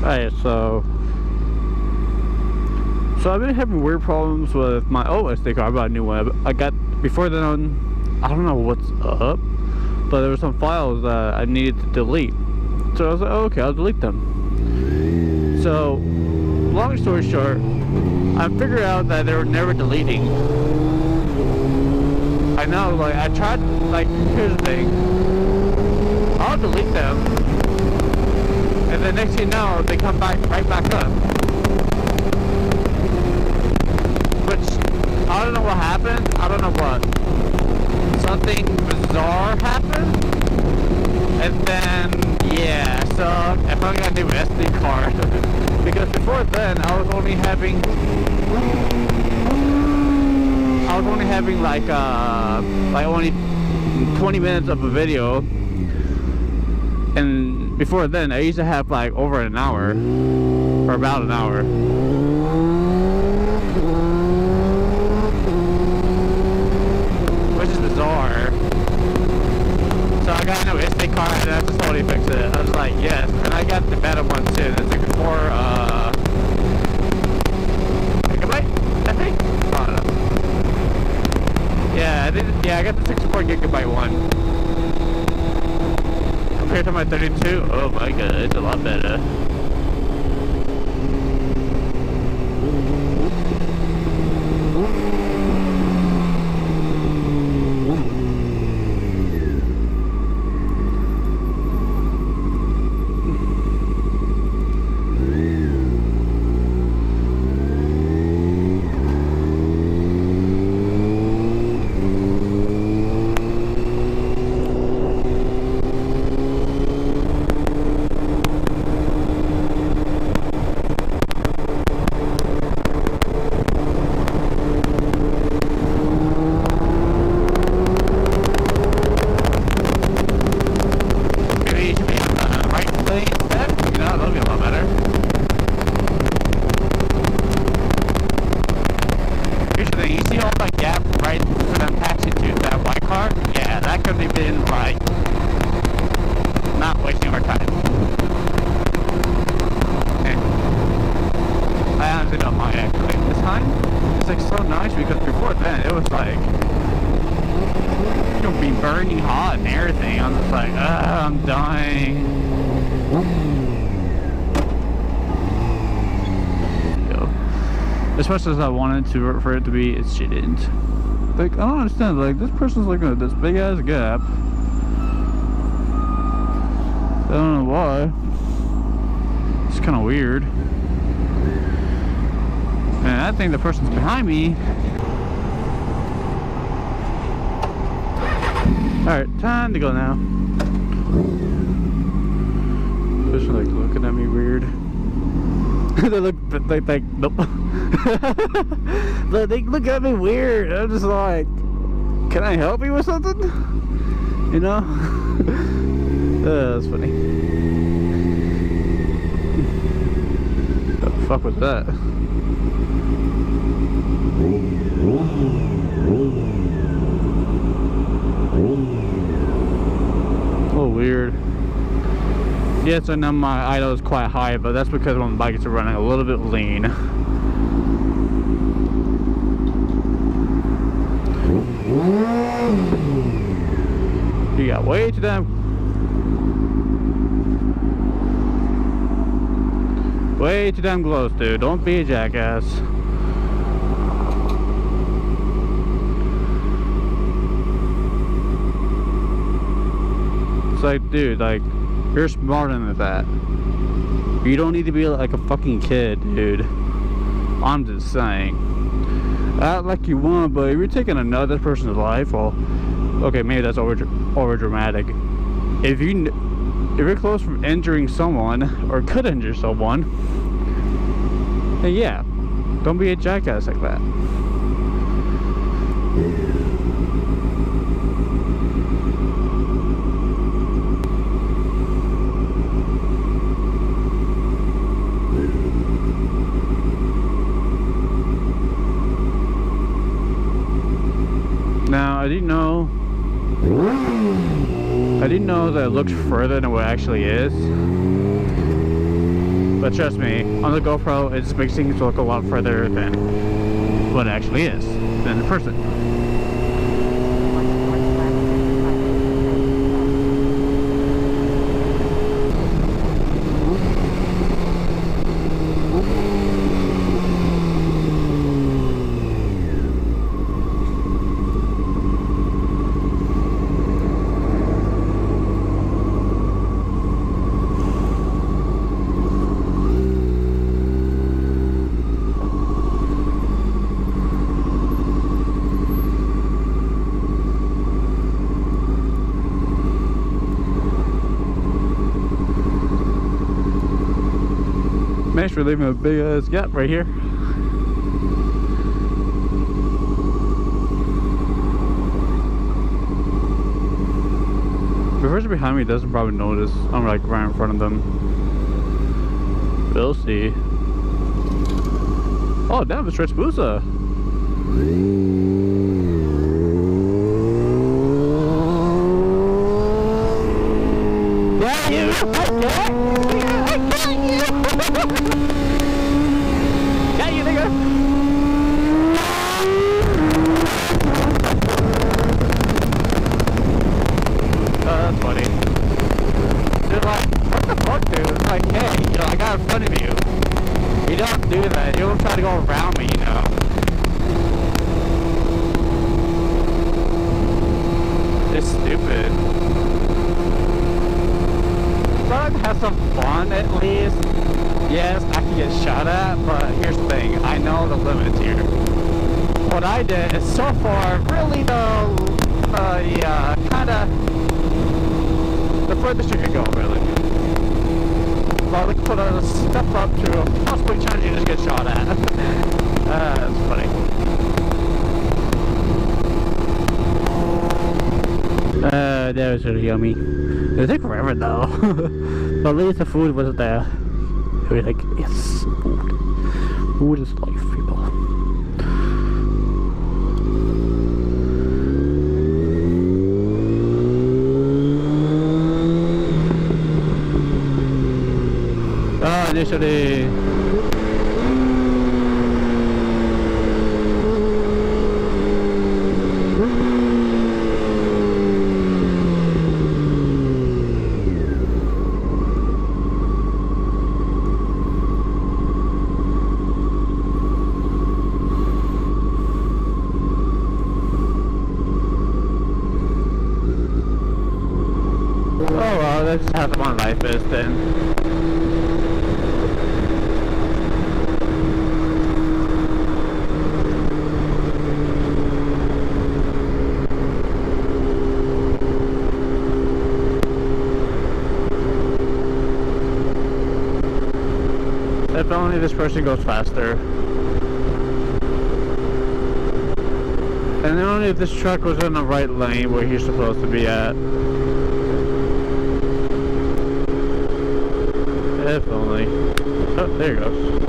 Alright, so I've been having weird problems with my old SD card. I bought a new one. I got, before then, I don't know what's up, but there were some files that I needed to delete. So I was like, oh, okay, I'll delete them. So, long story short, I figured out that they were never deleting. I know, like, I tried, like, here's the thing. I'll delete them, and then next thing you know, they come back, right back up. Which, I don't know what happened, I don't know what. Something bizarre happened, and then, yeah, so I finally got a new SD card. Because before then, I was only having like only 20 minutes of a video, and before then I used to have like over an hour, or about an hour. Which is bizarre. So I got a new SD card and I just totally fixed it. I was like, yes, and I got the better one too. It's like 4 gigabyte, I think? I don't know. Yeah, I got the 64 gigabyte one. Compared to my 32, oh my god, it's a lot better. Burning hot and everything. I'm just like, I'm dying. As much as I wanted for it to be, it didn't. Like, I don't understand. Like, this person's looking at this big ass gap. I don't know why. It's kind of weird. And I think the person's behind me. Alright, time to go now. Just like looking at me weird. They look like nope. They look at me weird. I'm just like, can I help you with something? You know? That's funny. What the fuck was that? Oh, weird. Yeah, so now my idle is quite high, but that's because my bike is running a little bit lean. You got way too damn close, dude. Don't be a jackass. It's like, dude, like, you're smarter than that. You don't need to be like a fucking kid, dude. I'm just saying. Act like you want, but if you're taking another person's life, well, okay, maybe that's over dramatic. If you're close from injuring someone or could injure someone, then yeah, don't be a jackass like that. Now, I didn't know that it looked further than what it actually is. But trust me, on the GoPro, it just makes things look a lot further than what it actually is, than in person. Thanks for leaving a big ass gap right here. The person behind me doesn't probably notice. I'm like right in front of them. We'll see. Oh damn, it's Rich Boosa. Yeah, you got you, nigga. That's funny. They're like, what the fuck, dude? It's like, hey, you know, I got in front of you. You don't do that. You don't try to go around me, you know. It's stupid. Try to have some fun at least. Yes, I can get shot at, but here's the thing. I know the limits here. What I did is so far really kinda the furthest you can go, really. Well, let's put a step up to a possibly chance you just get shot at. That's funny. That was really yummy. It took forever though. But at least the food wasn't there. It was like, yes, food. Food is life, people. Initially. Oh well, that's how my life is then. If only this person goes faster. And only if this truck was in the right lane where he's supposed to be at. If only. Oh, there he goes.